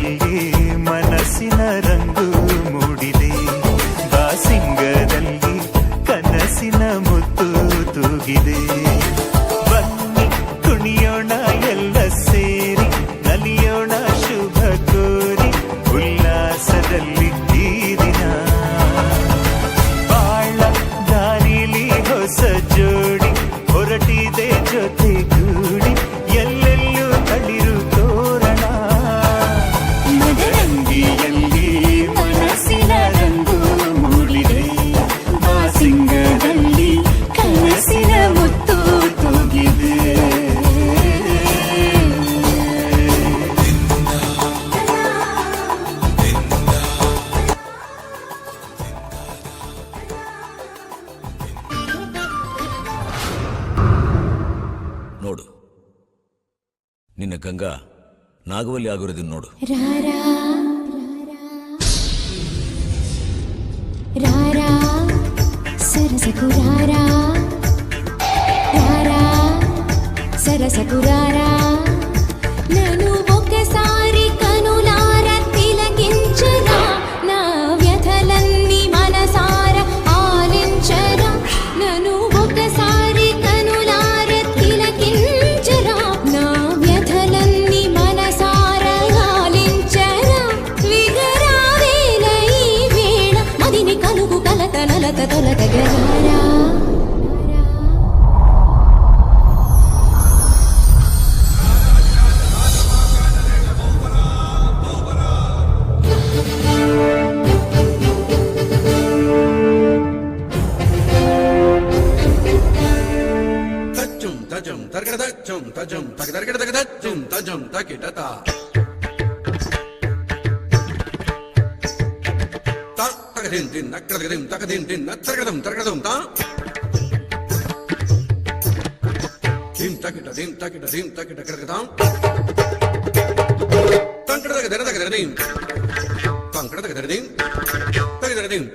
ಬಾಸಿಂಗದಲ್ಲಿ ಮನಸ್ಸಿನ ರಂಗು ಮೂಡಿದೆ, ಬಾಸಿಂಗದಲ್ಲಿ ಕನಸಿನ ಮುತ್ತು ತೂಗಿದೆ. ಬನ್ನಿ ಕುಣಿಯೋಣ ಎಲ್ಲ ಸೇರಿ, ನಲಿಯೋಣ ಶುಭ ಕೋರಿ, ಉಲ್ಲಾಸದಲ್ಲಿ ಈ ದಿನ. ಬಾಳ ದಾರಿಲಿ ಹೊಸ ಜೋಡಿ ಹೊರಟಿದೆ ಜೊತೆಗೂಡಿ, ಎಲ್ಲೆಲ್ಲೂ ತಳಿರು ತೋರಣ. ಮದರಂಗಿಯಲ್ಲಿ ಮನಸ್ಸಿನ ರಂಗು ಮೂಡಿದೆ, ಬಾಸಿಂಗದಲ್ಲಿ ಕನಸಿನ ಮುತ್ತು ತೂಗಿದೆ. ನೋಡು, ನಿನ್ನ ಗಂಗಾ ನಾಗವಲ್ಲಿ ಆಗಿರೋದನ್ನ ನೋಡು. ರಾರಾ ರಾರಾ ಸರಸಕು ರಾರಾ రారా సరసకు రారా, నన్ను ఒక్కసారి కనులార తిలకించరా, నా వ్యథలన్నీ మనసార ఆలించరా. నన్ను ఒక్కసారి కనులార తిలకించరా, నా వ్యథలన్నీ మనసార ఆలించరా. విగరావేల ఈ వేళ మదిని కలుగు కలత నలత తొలతగరారా. తజం తగదరగడగదజం తజం తకిటత తా తగదిన్ దిన్ నక్కదగదిన్ తగదిన్ దిన్ నత్తగదం తగదం తా దిన్ తకిట దిన్ తకిట దిన్ తకిట కరగదాం తంకడగదరగదరదిన్ తంకడగదరదిన్ తగదరదిన్